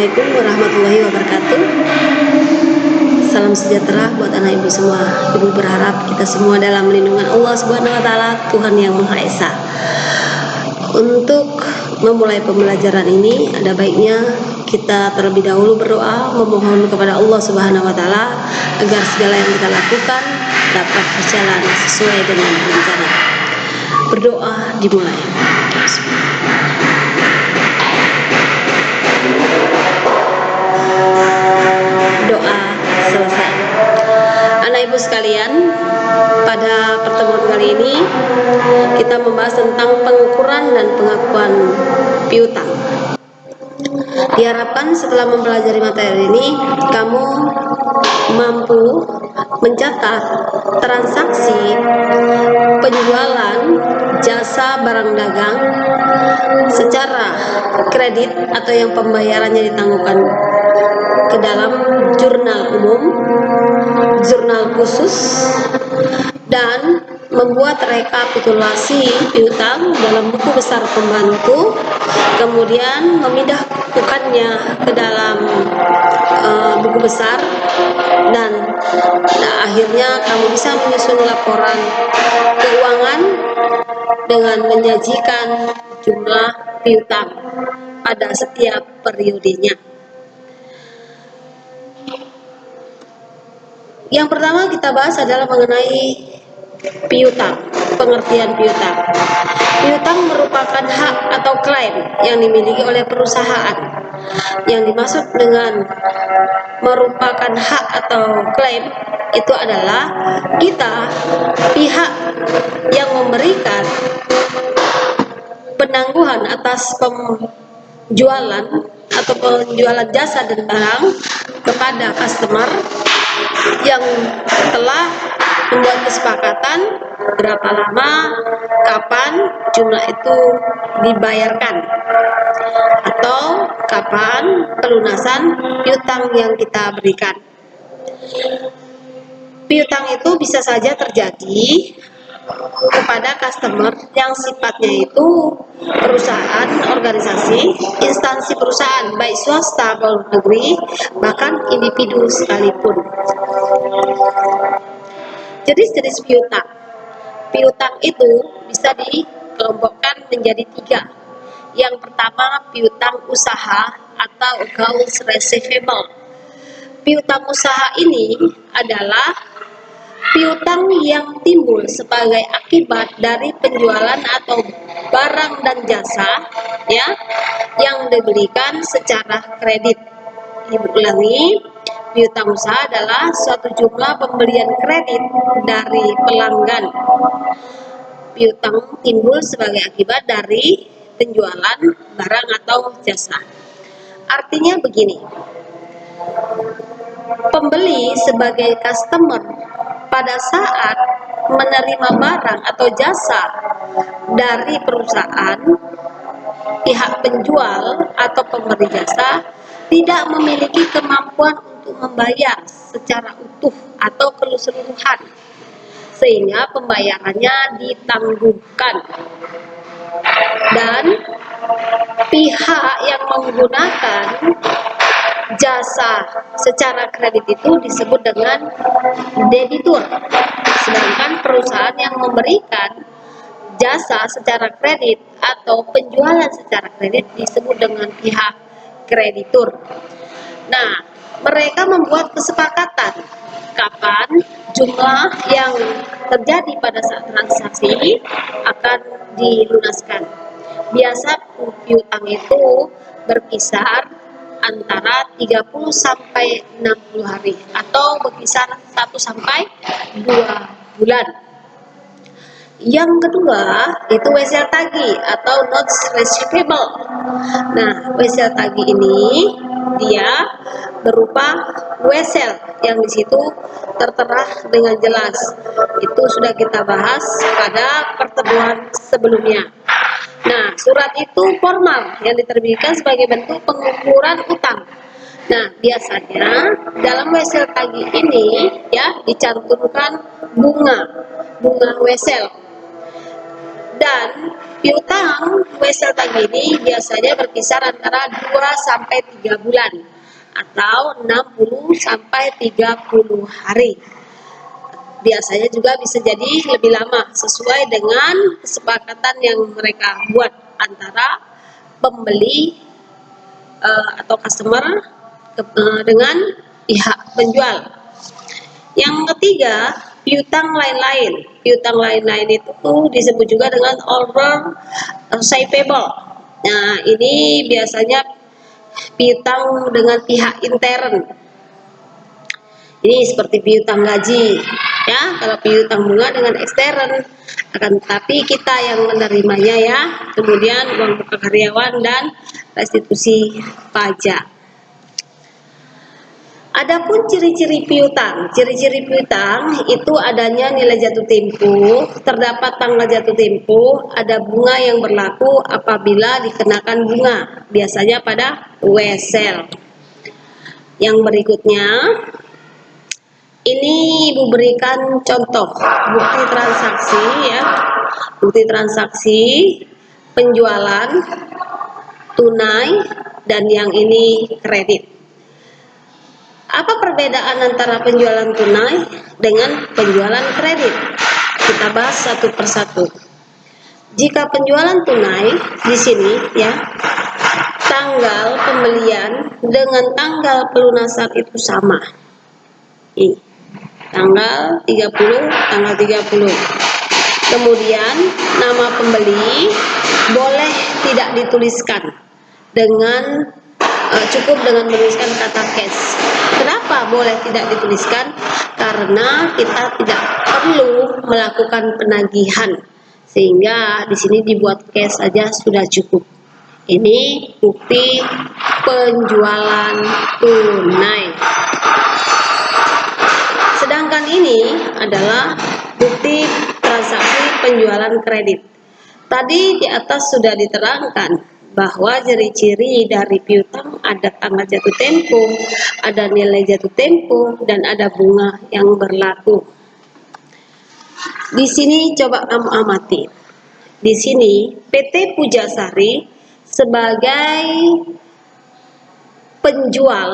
Assalamualaikum warahmatullahi wabarakatuh. Salam sejahtera buat anak ibu semua. Ibu berharap kita semua dalam lindungan Allah Subhanahu wa taala, Tuhan yang Maha Esa. Untuk memulai pembelajaran ini, ada baiknya kita terlebih dahulu berdoa memohon kepada Allah Subhanahu wa taala agar segala yang kita lakukan dapat berjalan sesuai dengan rencana. Berdoa dimulai. Doa selesai. Anak ibu sekalian, pada pertemuan kali ini kita membahas tentang pengukuran dan pengakuan piutang. Diharapkan setelah mempelajari materi ini, kamu mampu mencatat transaksi penjualan jasa barang dagang secara kredit atau yang pembayarannya ditangguhkan ke dalam jurnal umum, jurnal khusus, dan membuat rekapitulasi piutang dalam buku besar pembantu, kemudian memindahkannya ke dalam buku besar, dan akhirnya kamu bisa menyusun laporan keuangan dengan menyajikan jumlah piutang pada setiap periodenya. Yang pertama kita bahas adalah mengenai piutang, pengertian piutang. Piutang merupakan hak atau klaim yang dimiliki oleh perusahaan. Yang dimaksud dengan merupakan hak atau klaim itu adalah kita, pihak yang memberikan penangguhan atas penjualan atau penjualan jasa dan barang kepada customer yang telah membuat kesepakatan berapa lama, kapan jumlah itu dibayarkan, atau kapan pelunasan piutang yang kita berikan. Piutang itu bisa saja terjadi kepada customer yang sifatnya itu perusahaan, organisasi, instansi perusahaan, baik swasta maupun negeri, bahkan individu sekalipun. Jenis-jenis piutang. Piutang itu bisa dikelompokkan menjadi 3. Yang pertama, piutang usaha atau accounts receivable. Piutang usaha ini adalah piutang yang timbul sebagai akibat dari penjualan atau barang dan jasa ya yang diberikan secara kredit. Ibu ulangi, piutang usaha adalah suatu jumlah pembelian kredit dari pelanggan. Piutang timbul sebagai akibat dari penjualan barang atau jasa. Artinya begini, pembeli sebagai customer pada saat menerima barang atau jasa dari perusahaan, pihak penjual atau pemberi jasa tidak memiliki kemampuan untuk membayar secara utuh atau keseluruhan, sehingga pembayarannya ditangguhkan. Dan pihak yang menggunakan jasa secara kredit itu disebut dengan debitur, sedangkan perusahaan yang memberikan jasa secara kredit atau penjualan secara kredit disebut dengan pihak kreditur. Nah, mereka membuat kesepakatan kapan jumlah yang terjadi pada saat transaksi akan dilunaskan. Biasa piutang itu berkisar antara 30 sampai 60 hari atau berkisar 1 sampai 2 bulan. Yang kedua itu wesel tagih atau notes receivable. Nah, wesel tagih ini dia berupa wesel yang di situ tertera dengan jelas. Itu sudah kita bahas pada pertemuan sebelumnya. Nah, surat itu formal yang diterbitkan sebagai bentuk pengukuran utang. Nah, biasanya dalam wesel tagih ini ya dicantumkan bunga wesel. Dan piutang wesel tagih ini biasanya berkisar antara 2 sampai 3 bulan atau 60 sampai 30 hari. Biasanya juga bisa jadi lebih lama sesuai dengan kesepakatan yang mereka buat antara pembeli atau customer dengan pihak penjual. Yang ketiga, piutang lain-lain. Piutang lain-lain itu disebut juga dengan over receivable. Nah, ini biasanya piutang dengan pihak intern. Ini seperti piutang gaji, ya. Kalau piutang bunga dengan ekstern, akan tetapi kita yang menerimanya, ya. Kemudian uang muka karyawan dan restitusi pajak. Adapun ciri-ciri piutang. Ciri-ciri piutang itu adanya nilai jatuh tempo, terdapat tanggal jatuh tempo, ada bunga yang berlaku apabila dikenakan bunga, biasanya pada wesel. Yang berikutnya, ini Ibu berikan contoh bukti transaksi, ya. Bukti transaksi penjualan tunai dan yang ini kredit. Apa perbedaan antara penjualan tunai dengan penjualan kredit? Kita bahas satu persatu. Jika penjualan tunai di sini, ya, tanggal pembelian dengan tanggal pelunasan itu sama. Ini tanggal 30, tanggal 30. Kemudian nama pembeli boleh tidak dituliskan dengan cukup dengan menuliskan kata cash. Kenapa boleh tidak dituliskan? Karena kita tidak perlu melakukan penagihan, sehingga di sini dibuat cash saja sudah cukup. Ini bukti penjualan tunai. Sedangkan ini adalah bukti transaksi penjualan kredit. Tadi di atas sudah diterangkan bahwa ciri-ciri dari piutang ada tanggal jatuh tempo, ada nilai jatuh tempo, dan ada bunga yang berlaku. Di sini coba kamu amati. Di sini PT Pujasari sebagai penjual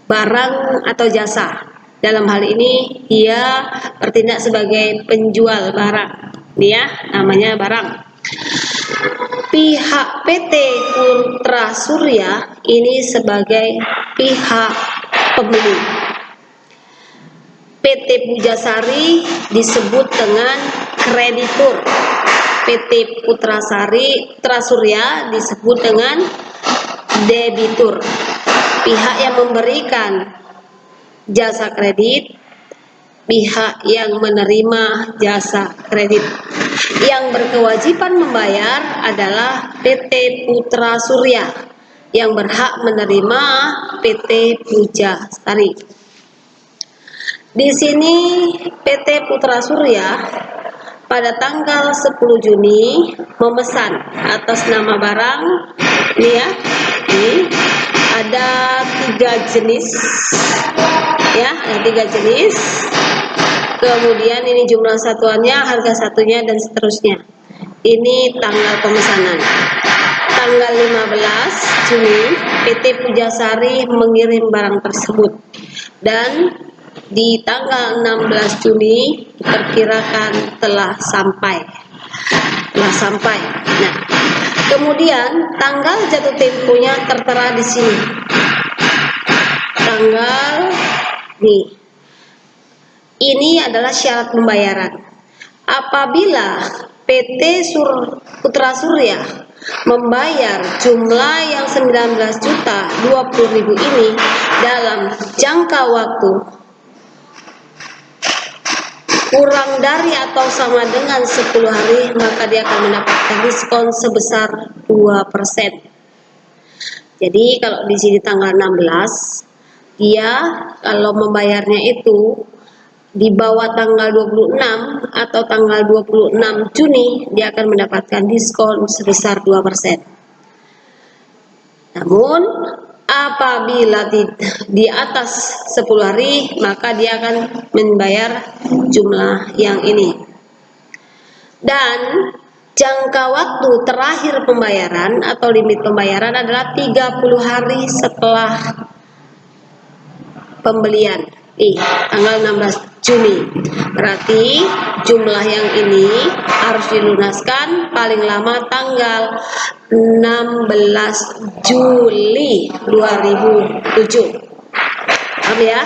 barang atau jasa. Dalam hal ini dia bertindak sebagai penjual barang. Dia namanya barang. Pihak PT Putra Surya ini sebagai pihak pembeli. PT Pujasari disebut dengan kreditur. PT Putra Surya disebut dengan debitur. Pihak yang memberikan jasa kredit, pihak yang menerima jasa kredit. Yang berkewajiban membayar adalah PT Putra Surya, yang berhak menerima PT Pujasari. Di sini PT Putra Surya pada tanggal 10 Juni memesan atas nama barang, ini ya, ini ada 3 jenis, ya, ada 3 jenis. Kemudian ini jumlah satuannya, harga satunya, dan seterusnya. Ini tanggal pemesanan. Tanggal 15 Juni PT Pujasari mengirim barang tersebut. Dan di tanggal 16 Juni diperkirakan telah sampai. Nah, kemudian tanggal jatuh temponya tertera di sini. Tanggal nih. Ini adalah syarat pembayaran. Apabila PT Putra Surya membayar jumlah yang 19.020.000 ini dalam jangka waktu kurang dari atau sama dengan 10 hari, maka dia akan mendapatkan diskon sebesar 2%. Jadi kalau di sini tanggal 16, dia kalau membayarnya itu di bawah tanggal 26 atau tanggal 26 Juni, dia akan mendapatkan diskon sebesar 2%. Namun apabila di atas 10 hari, maka dia akan membayar jumlah yang ini. Dan jangka waktu terakhir pembayaran atau limit pembayaran adalah 30 hari setelah pembelian. Tanggal 16 Juni. Berarti jumlah yang ini harus dilunaskan paling lama tanggal 16 Juli 2007. Paham ya?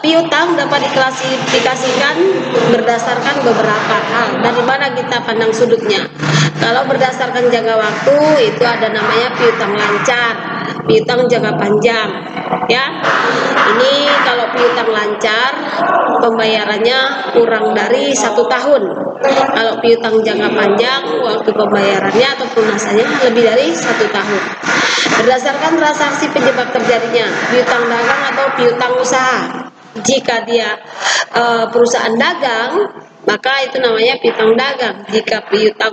Piutang dapat diklasifikasikan berdasarkan beberapa hal. Dari mana kita pandang sudutnya? Kalau berdasarkan jangka waktu itu ada namanya piutang lancar, piutang jangka panjang, ya. Ini kalau piutang lancar pembayarannya kurang dari 1 tahun. Kalau piutang jangka panjang waktu pembayarannya atau pelunasannya lebih dari 1 tahun. Berdasarkan transaksi penyebab terjadinya piutang dagang atau piutang usaha. Jika dia perusahaan dagang, maka itu namanya piutang dagang. Jika piutang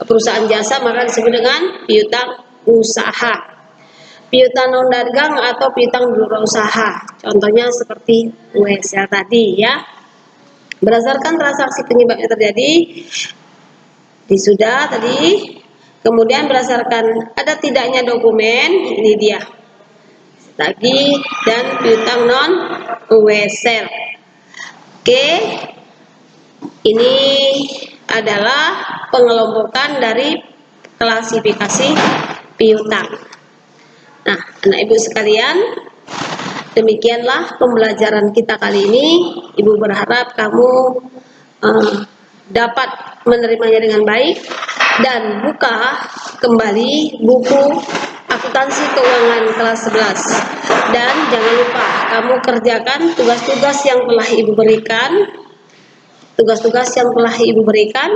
perusahaan jasa, maka disebut dengan piutang usaha. Piutang non dagang atau piutang usaha. Contohnya seperti USL tadi, ya. Berdasarkan transaksi penyebab yang terjadi, sudah tadi. Kemudian berdasarkan ada tidaknya dokumen, ini dia tagih dan piutang non USL. Oke, ini adalah pengelompokan dari klasifikasi piutang. Nah, anak ibu sekalian, demikianlah pembelajaran kita kali ini. Ibu berharap kamu dapat menerimanya dengan baik dan buka kembali buku akuntansi keuangan kelas 11. Dan jangan lupa kamu kerjakan tugas-tugas yang telah ibu berikan,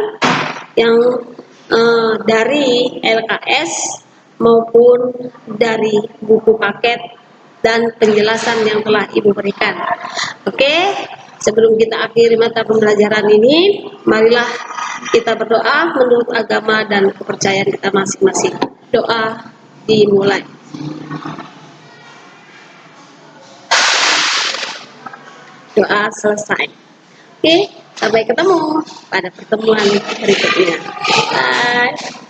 yang dari LKS maupun dari buku paket dan penjelasan yang telah ibu berikan. Oke, sebelum kita akhiri mata pembelajaran ini, marilah kita berdoa menurut agama dan kepercayaan kita masing-masing. Doa dimulai. Doa selesai. Oke, sampai ketemu pada pertemuan berikutnya. Bye.